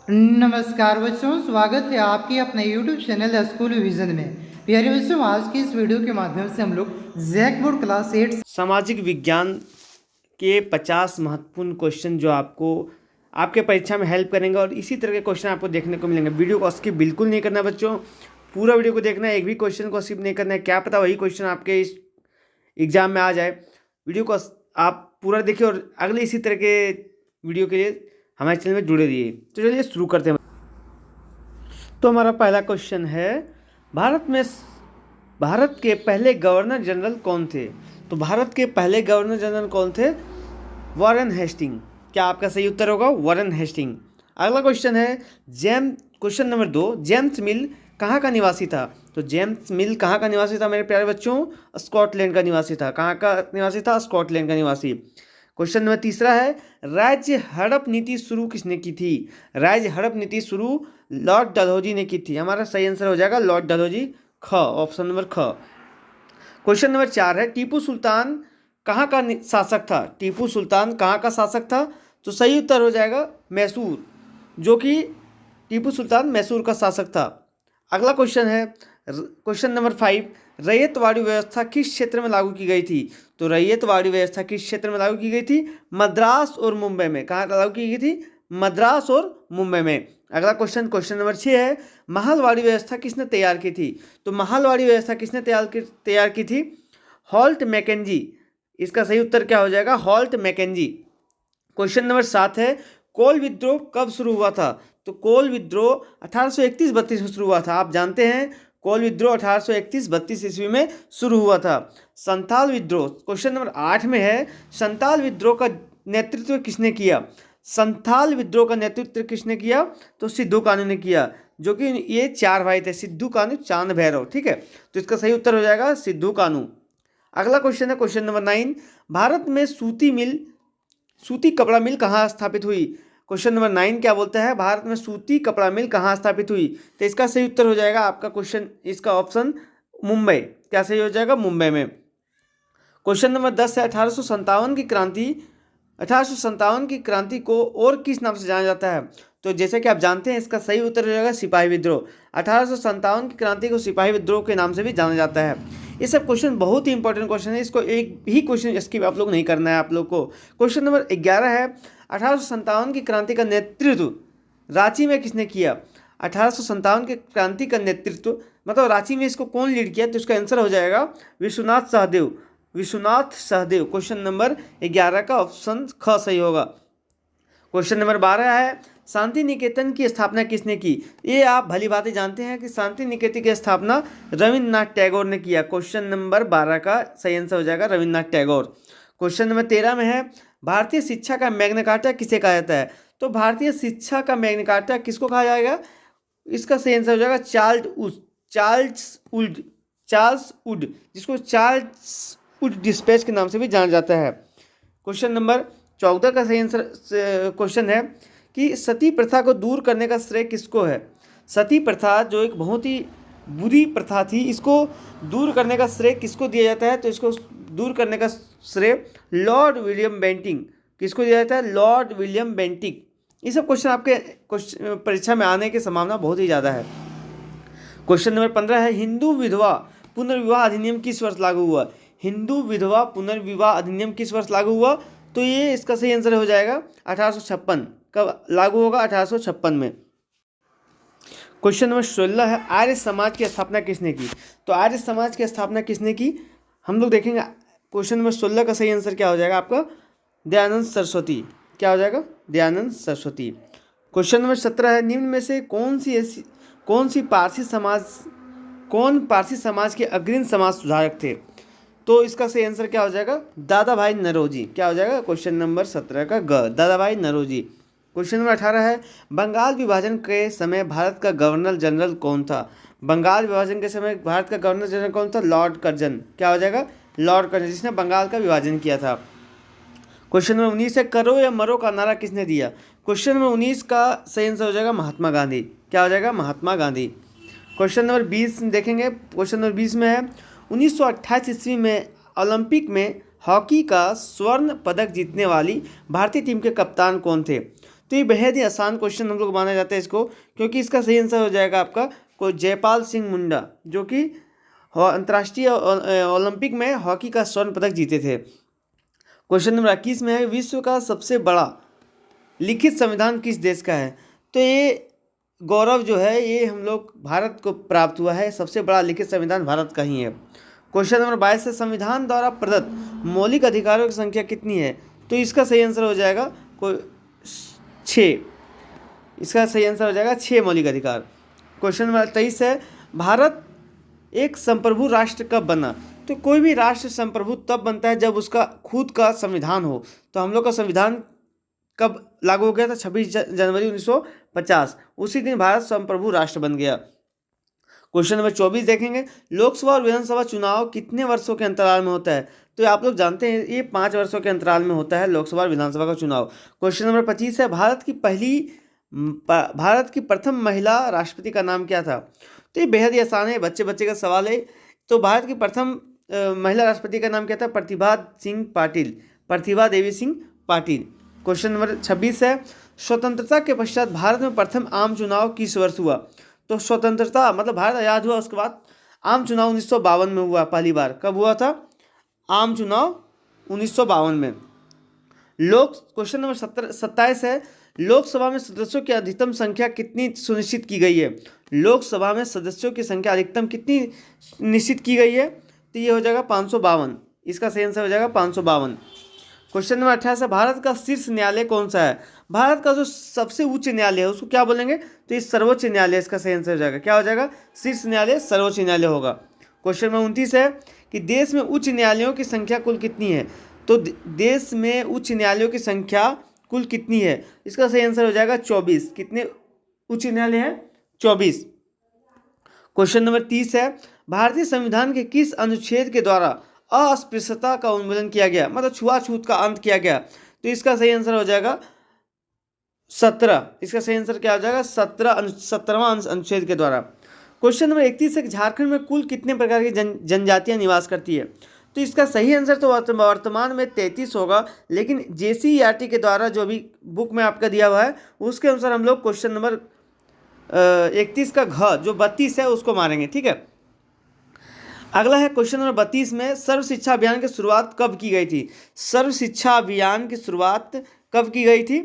नमस्कार बच्चों, स्वागत है आपके अपने YouTube चैनल स्कूल विजन में। प्यारे बच्चों, आज की इस वीडियो के माध्यम से हम लोग जैक बोर्ड क्लास 8 सामाजिक विज्ञान के 50 महत्वपूर्ण क्वेश्चन जो आपको आपके परीक्षा में हेल्प करेंगे और इसी तरह के क्वेश्चन आपको देखने को मिलेंगे। वीडियो को स्किप बिल्कुल नहीं करना बच्चों, पूरा वीडियो को देखना है, एक भी क्वेश्चन को स्किप नहीं करना है। क्या पता वही क्वेश्चन आपके इस एग्जाम में आ जाए। वीडियो को आप पूरा देखिए और अगले इसी तरह के वीडियो के लिए हमारे चैनल में जुड़े रहिए। तो चलिए शुरू करते हैं। तो हमारा पहला क्वेश्चन है, भारत के पहले गवर्नर जनरल कौन थे? तो भारत के पहले गवर्नर जनरल कौन थे? Warren Hastings. क्या आपका सही उत्तर होगा? Warren Hastings. अगला क्वेश्चन है, क्वेश्चन नंबर 2, जेम्स मिल कहाँ का निवासी था? तो जेम्स मिल कहाँ का निवासी था मेरे प्यारे बच्चों? स्कॉटलैंड का निवासी था। कहाँ का निवासी था? स्कॉटलैंड का निवासी। क्वेश्चन नंबर तीसरा है, राज्य हड़प नीति शुरू किसने की थी? राज्य हड़प नीति शुरू लॉर्ड डलहौजी ने की थी। हमारा सही आंसर हो जाएगा लॉर्ड डलहौजी, ख, ऑप्शन नंबर ख। क्वेश्चन नंबर 4 है, टीपू सुल्तान कहाँ का शासक था? टीपू सुल्तान कहाँ का शासक था? तो सही उत्तर हो जाएगा मैसूर, जो कि टीपू सुल्तान मैसूर का शासक था। अगला क्वेश्चन है, क्वेश्चन नंबर 5, रैयतवाड़ी व्यवस्था किस क्षेत्र में लागू की गई थी? तो रैयतवाड़ी व्यवस्था किस क्षेत्र में लागू की गई थी? मद्रास और मुंबई में। कहाँ लागू की गई थी? मद्रास और मुंबई में। अगला क्वेश्चन, क्वेश्चन नंबर 6 है, महलवाड़ी व्यवस्था किसने तैयार की थी? तो महलवाड़ी व्यवस्था किसने तैयार की थी? Holt Mackenzie. इसका सही उत्तर क्या हो जाएगा? Holt Mackenzie. क्वेश्चन नंबर 7 है, कोल विद्रोह कब शुरू हुआ था? तो कोल विद्रोह 1831-32 में शुरू हुआ था। आप जानते हैं कोल विद्रोह 1831-32 ईस्वी में शुरू हुआ था। संथाल विद्रोह क्वेश्चन नंबर 8 में है, संथाल विद्रोह का नेतृत्व किसने किया? संथाल विद्रोह का नेतृत्व किसने किया? तो सिद्धू कानू ने किया, जो कि ये 4 भाई थे, सिद्धू कानू, चांद भैरव। ठीक है, तो इसका सही उत्तर हो जाएगा सिद्धू कानू। अगला क्वेश्चन है क्वेश्चन नंबर 9, भारत में सूती कपड़ा मिल कहाँ स्थापित हुई? क्वेश्चन नंबर 9 क्या बोलता है, भारत में सूती कपड़ा मिल कहाँ स्थापित हुई? तो इसका सही उत्तर हो जाएगा आपका क्वेश्चन, इसका ऑप्शन मुंबई। क्या सही हो जाएगा? मुंबई में। क्वेश्चन नंबर 10 है, 1857 की क्रांति को और किस नाम से जाना जाता है? तो जैसे कि आप जानते हैं, इसका सही उत्तर हो जाएगा सिपाही विद्रोह। 1857 की क्रांति को सिपाही विद्रोह के नाम से भी जाना जाता है। ये सब क्वेश्चन बहुत ही इंपॉर्टेंट क्वेश्चन है, इसको एक भी क्वेश्चन स्किप आप लोग नहीं करना है आप लोग को। क्वेश्चन नंबर 11 है, 1857 की क्रांति का नेतृत्व रांची में किसने किया? 1857 की क्रांति का नेतृत्व मतलब रांची में इसको कौन लीड किया? तो इसका आंसर हो जाएगा विश्वनाथ सहदेव। विश्वनाथ सहदेव। क्वेश्चन नंबर 11 का ऑप्शन ख सही होगा। क्वेश्चन नंबर 12 है, शांति निकेतन की स्थापना किसने की? ये आप भली बातें जानते हैं कि शांति निकेतन की स्थापना रविन्द्रनाथ टैगोर ने किया। क्वेश्चन नंबर 12 का सही आंसर हो जाएगा रविन्द्रनाथ टैगोर। क्वेश्चन नंबर 13 में है, भारतीय शिक्षा का मैग्ना कार्टा किसे कहा जाता है? तो भारतीय शिक्षा का मैग्ना कार्टा किसको कहा जाएगा? इसका सही आंसर हो जाएगा चार्ल्स वुड, जिसको चार्ल्स वुड डिस्पैच के नाम से भी जाना जाता है। क्वेश्चन नंबर 14 का सही आंसर क्वेश्चन है कि सती प्रथा को दूर करने का श्रेय किसको है? सती प्रथा जो एक बहुत ही बुरी प्रथा थी, इसको दूर करने का श्रेय किसको दिया जाता है? तो इसको दूर करने का श्रेय लॉर्ड विलियम बेंटिंक। किसको दिया जाता है? Lord William Bentinck. ये सब क्वेश्चन आपके परीक्षा में आने की संभावना बहुत ही ज़्यादा है। क्वेश्चन नंबर 15 है, हिंदू विधवा पुनर्विवाह अधिनियम किस वर्ष लागू हुआ? हिंदू विधवा पुनर्विवाह अधिनियम किस वर्ष लागू हुआ? तो ये इसका सही आंसर हो जाएगा 1856। कब लागू होगा? 1856 में। क्वेश्चन नंबर 16 है, आर्य समाज की स्थापना किसने की? तो आर्य समाज की स्थापना किसने की हम लोग देखेंगे। क्वेश्चन नंबर 16 का सही आंसर क्या हो जाएगा आपका? दयानंद सरस्वती। क्या हो जाएगा? दयानंद सरस्वती। क्वेश्चन नंबर 17 है, निम्न में से कौन पारसी समाज के अग्रणी समाज सुधारक थे? तो इसका सही आंसर क्या हो जाएगा? दादा भाई नौरोजी। क्या हो जाएगा? क्वेश्चन नंबर 17 का ग, दादा भाई नौरोजी। क्वेश्चन नंबर 18 है, बंगाल विभाजन के समय भारत का गवर्नर जनरल कौन था? बंगाल विभाजन के समय भारत का गवर्नर जनरल कौन था? Lord Curzon. क्या हो जाएगा? लॉर्ड कर्जन, जिसने बंगाल का विभाजन किया था। क्वेश्चन नंबर 19 है, करो या मरो का नारा किसने दिया? क्वेश्चन नंबर 19 का सही आंसर हो जाएगा महात्मा गांधी। क्या हो जाएगा? महात्मा गांधी। क्वेश्चन नंबर 20 देखेंगे। क्वेश्चन नंबर 20 में है, 1928 ईस्वी में ओलंपिक में हॉकी का स्वर्ण पदक जीतने वाली भारतीय टीम के कप्तान कौन थे? तो ये बेहद ही आसान क्वेश्चन हम लोग माना जाता है इसको, क्योंकि इसका सही आंसर हो जाएगा आपका कोई जयपाल सिंह मुंडा, जो कि अंतर्राष्ट्रीय ओलंपिक में हॉकी का स्वर्ण पदक जीते थे। क्वेश्चन नंबर 21 में है, विश्व का सबसे बड़ा लिखित संविधान किस देश का है? तो ये गौरव जो है ये हम लोग भारत को प्राप्त हुआ है, सबसे बड़ा लिखित संविधान भारत का ही है। क्वेश्चन नंबर 22 है, संविधान द्वारा प्रदत्त मौलिक अधिकारों की संख्या कितनी है? तो इसका सही आंसर हो जाएगा कोई 6। इसका सही आंसर हो जाएगा 6 मौलिक अधिकार। क्वेश्चन नंबर 23 है, भारत एक संप्रभु राष्ट्र कब बना? तो कोई भी राष्ट्र संप्रभु तब बनता है जब उसका खुद का संविधान हो। तो हम लोग का संविधान कब लागू हो गया था? 26 जनवरी 1950। उसी दिन भारत संप्रभु राष्ट्र बन गया। क्वेश्चन नंबर 24 देखेंगे, लोकसभा और विधानसभा चुनाव कितने वर्षों के अंतराल में होता है? तो आप लोग जानते हैं ये 5 वर्षों के अंतराल में होता है लोकसभा और विधानसभा का चुनाव। क्वेश्चन नंबर 25 है, भारत की प्रथम महिला राष्ट्रपति का नाम क्या था? तो ये बेहद ही आसान है, बच्चे का सवाल है। तो भारत की प्रथम महिला राष्ट्रपति का नाम क्या था? प्रतिभा देवी सिंह पाटिल। क्वेश्चन नंबर 26 है, स्वतंत्रता के पश्चात भारत में प्रथम आम चुनाव किस वर्ष हुआ? तो स्वतंत्रता मतलब भारत आज़ाद हुआ उसके बाद आम चुनाव 1952 में हुआ पहली बार। कब हुआ था आम चुनाव? 1952 में। क्वेश्चन नंबर 27 है, लोकसभा में सदस्यों की अधिकतम संख्या कितनी सुनिश्चित की गई है? लोकसभा में सदस्यों की संख्या अधिकतम कितनी निश्चित की गई है? तो ये हो जाएगा 552। इसका सही आंसर हो जाएगा 552। क्वेश्चन नंबर 28 है, भारत का शीर्ष न्यायालय कौन सा है? भारत का जो सबसे उच्च न्यायालय है उसको क्या बोलेंगे? तो ये सर्वोच्च न्यायालय इसका सही आंसर हो जाएगा। क्या हो जाएगा? शीर्ष न्यायालय सर्वोच्च न्यायालय होगा। क्वेश्चन नंबर 29 है कि देश में उच्च न्यायालयों की संख्या कुल कितनी है? तो देश में उच्च न्यायालयों की संख्या कुल कितनी है? इसका सही आंसर हो जाएगा 24। कितने उच्च न्यायालय हैं? 24। क्वेश्चन नंबर 30 है, भारतीय संविधान के किस अनुच्छेद के द्वारा अस्पृश्यता का उन्मूलन किया गया, मतलब छुआछूत का अंत किया गया? तो इसका सही आंसर हो जाएगा 17। इसका सही आंसर क्या हो जाएगा? 17वां अनुच्छेद के द्वारा। क्वेश्चन नंबर 31 है, झारखंड में कुल कितने प्रकार की जनजातियां निवास करती है? तो इसका सही आंसर तो वर्तमान में 33 होगा, लेकिन JCERT के द्वारा जो भी बुक में आपका दिया हुआ है उसके अनुसार हम लोग क्वेश्चन नंबर 31 का घ जो 32 है उसको मारेंगे। ठीक है, अगला है क्वेश्चन नंबर 32 में, सर्व शिक्षा अभियान की शुरुआत कब की गई थी? सर्व शिक्षा अभियान की शुरुआत कब की गई थी?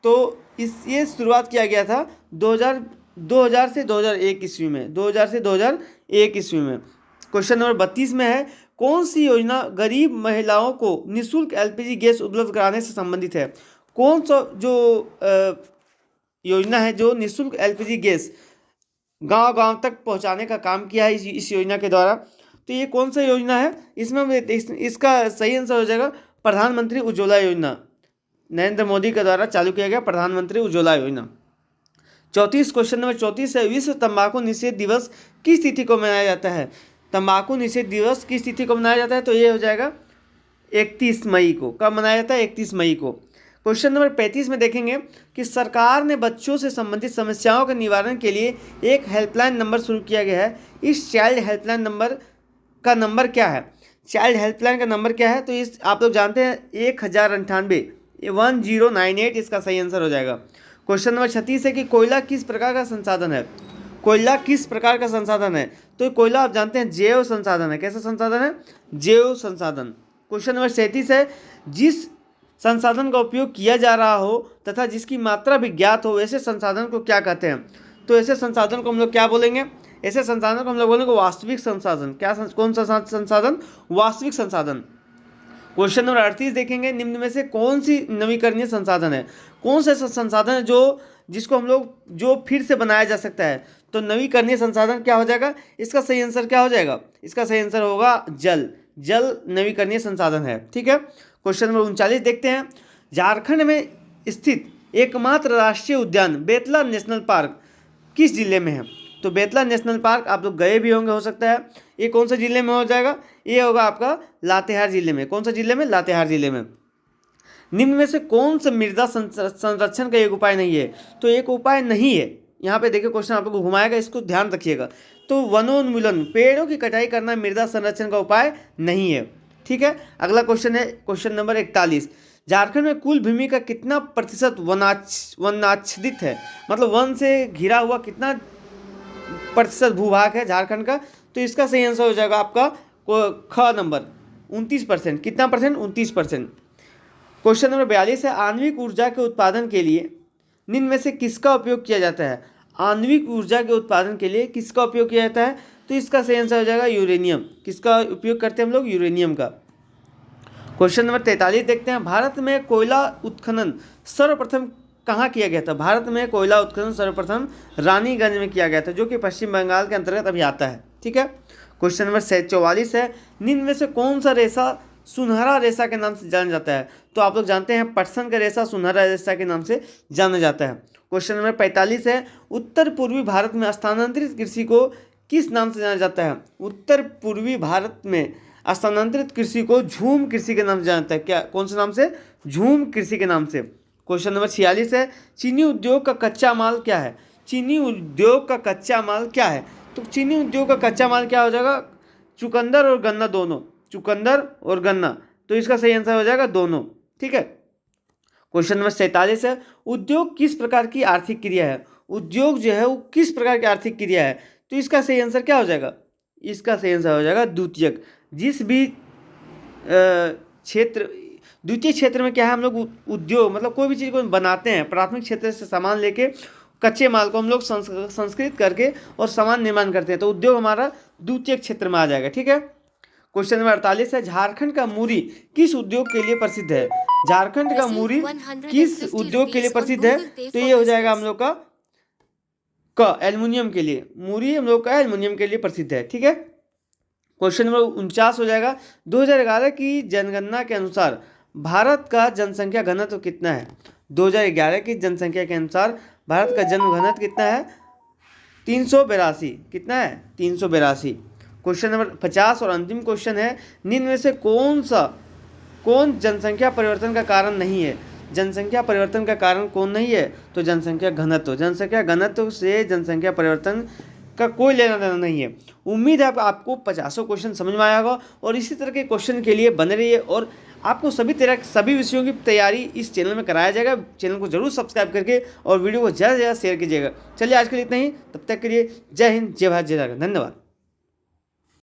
तो ये शुरुआत किया गया था 2000 से 2001 ईस्वी में। 2000 से 2001 ईस्वी में। क्वेश्चन नंबर 32 में है, कौन सी योजना गरीब महिलाओं को निःशुल्क LPG गैस उपलब्ध कराने से संबंधित है? कौन सा जो योजना है जो निःशुल्क LPG गैस गांव तक पहुंचाने का काम किया है इस योजना के द्वारा? तो ये कौन सा योजना है? इसमें इसका सही आंसर हो जाएगा प्रधानमंत्री उज्ज्वला योजना। नरेंद्र मोदी के द्वारा चालू किया गया प्रधानमंत्री उज्ज्वला योजना। 34 क्वेश्चन नंबर 34 है, विश्व तंबाकू निषेध दिवस किस तिथि को मनाया जाता है? तंबाकू निषेध दिवस किस तिथि को मनाया जाता है? तो ये हो जाएगा 31 मई को। कब मनाया जाता है? 31 मई को। क्वेश्चन नंबर 35 में देखेंगे कि सरकार ने बच्चों से संबंधित समस्याओं के निवारण के लिए एक हेल्पलाइन नंबर शुरू किया गया है। इस चाइल्ड हेल्पलाइन नंबर का नंबर क्या है? चाइल्ड हेल्पलाइन का नंबर क्या है? तो इस आप लोग जानते हैं 1098 इसका सही आंसर हो जाएगा। क्वेश्चन नंबर 36 है कि कोयला किस प्रकार का संसाधन है? कोयला किस प्रकार का संसाधन है? तो कोयला आप जानते हैं जैव संसाधन है। कैसा संसाधन है? जैव संसाधन। क्वेश्चन नंबर 37 है, जिस संसाधन का उपयोग किया जा रहा हो तथा जिसकी मात्रा भी ज्ञात हो ऐसे संसाधन को क्या कहते हैं? तो ऐसे संसाधन को हम लोग क्या बोलेंगे? ऐसे संसाधन को हम लोग बोलेंगे वास्तविक संसाधन। क्या कौन सा संसाधन? वास्तविक संसाधन। क्वेश्चन नंबर 38 देखेंगे, निम्न में से कौन सी नवीकरणीय संसाधन है? कौन सा संसाधन है जिसको हम लोग जो फिर से बनाया जा सकता है? तो नवीकरणीय संसाधन क्या हो जाएगा? इसका सही आंसर क्या हो जाएगा? इसका सही आंसर होगा जल। जल नवीकरणीय संसाधन है। ठीक है, क्वेश्चन नंबर 39 देखते हैं, झारखंड में स्थित एकमात्र राष्ट्रीय उद्यान बेतला नेशनल पार्क किस जिले में है? तो बेतला नेशनल पार्क आप लोग गए भी होंगे हो सकता है। ये कौन सा जिले में हो जाएगा? ये होगा आपका लातेहार जिले में। कौन सा जिले में? लातेहार जिले में। निम्न में से कौन सा मृदा संरक्षण का एक उपाय नहीं है? तो एक उपाय नहीं है। यहाँ पे देखिए क्वेश्चन आप लोग को घुमाएगा, इसको ध्यान रखिएगा। तो वनोन्मूलन, पेड़ों की कटाई करना मृदा संरक्षण का उपाय नहीं है। ठीक है, अगला क्वेश्चन है क्वेश्चन नंबर 41, झारखंड में कुल भूमि का कितना प्रतिशत वनाच्छादित है, मतलब वन से घिरा हुआ कितना प्रतिशत भूभाग है झारखंड का। तो इसका सही आंसर हो जाएगा आपका ख नंबर 29%। कितना परसेंट? 29%। क्वेश्चन नंबर 42 है, आणविक ऊर्जा के उत्पादन के लिए निम्न में से किसका उपयोग किया जाता है? आणविक ऊर्जा के उत्पादन के लिए किसका उपयोग किया जाता है? तो इसका सही आंसर हो जाएगा यूरेनियम। किसका उपयोग करते हैं हम लोग? यूरेनियम का। क्वेश्चन नंबर 43 देखते हैं, भारत में कोयला उत्खनन सर्वप्रथम कहाँ किया गया था? भारत में कोयला उत्खनन सर्वप्रथम रानीगंज में किया गया था, जो कि पश्चिम बंगाल के अंतर्गत अभी आता है। ठीक है। क्वेश्चन नंबर 44 है, निम्न में से कौन सा रेशा सुनहरा रेशा के नाम से जाना जाता है? तो आप लोग जानते हैं पटसन का रेशा सुनहरा रेशा के नाम से जाना जाता है। क्वेश्चन नंबर 45 है, उत्तर पूर्वी भारत में स्थानांतरित कृषि को किस नाम से जाना जाता है? उत्तर पूर्वी भारत में स्थानांतरित कृषि को झूम कृषि के नाम से जाना जाता है। क्या, कौन से नाम से? झूम कृषि के नाम से। क्वेश्चन नंबर 46 है, चीनी उद्योग का कच्चा माल क्या है? चीनी उद्योग का कच्चा माल क्या है? तो चीनी उद्योग का कच्चा माल क्या हो जाएगा? चुकंदर और गन्ना दोनों। चुकंदर और गन्ना, तो इसका सही आंसर हो जाएगा दोनों। ठीक है। क्वेश्चन नंबर 47 है, उद्योग किस प्रकार की आर्थिक क्रिया है? उद्योग जो है वो किस प्रकार की आर्थिक क्रिया है? तो इसका सही आंसर क्या हो जाएगा? इसका सही आंसर हो जाएगा द्वितीयक। जिस भी द्वितीय क्षेत्र में क्या है, हम लोग उद्योग मतलब कोई भी चीज़ को बनाते हैं, प्राथमिक क्षेत्र से सामान लेके कच्चे माल को हम लोग संस्कृत करके और सामान निर्माण करते हैं, तो उद्योग हमारा द्वितीय क्षेत्र में आ जाएगा। ठीक है। क्वेश्चन नंबर 48 है, झारखंड का मूरी किस उद्योग के लिए प्रसिद्ध है? झारखंड का मूरी किस उद्योग के लिए प्रसिद्ध है? तो ये हो जाएगा हम लोग का एल्युमिनियम के लिए। मूरी हम लोग का एल्युमिनियम के लिए प्रसिद्ध है। ठीक है। क्वेश्चन नंबर 49 हो जाएगा, 2011 की जनगणना के अनुसार भारत का जनसंख्या घनत्व कितना है? 2011 की जनसंख्या के अनुसार भारत का जन घनत्व कितना है? 382। कितना है? 382। क्वेश्चन नंबर 50 और अंतिम क्वेश्चन है, निम्न में से कौन जनसंख्या परिवर्तन का कारण नहीं है? जनसंख्या परिवर्तन का कारण कौन नहीं है? तो जनसंख्या घनत्व। जनसंख्या घनत्व से जनसंख्या परिवर्तन का कोई लेना देना नहीं है। उम्मीद है आपको 50 क्वेश्चन समझ में आया होगा, और इसी तरह के क्वेश्चन के लिए बने रहिए, और आपको सभी विषयों की तैयारी इस चैनल में कराया जाएगा। चैनल को जरूर सब्सक्राइब करके और वीडियो को ज़्यादा से ज़्यादा शेयर कीजिएगा। चलिए आज के लिए इतना ही, तब तक के लिए जय हिंद, जय भारत, जय झारखंड। धन्यवाद।